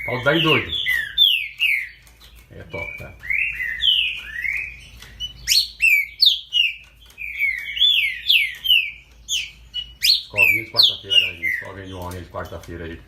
Pau daí doido. É top, tá? Escovinha de quarta-feira, galerinha. Escovinha de homem de quarta-feira aí.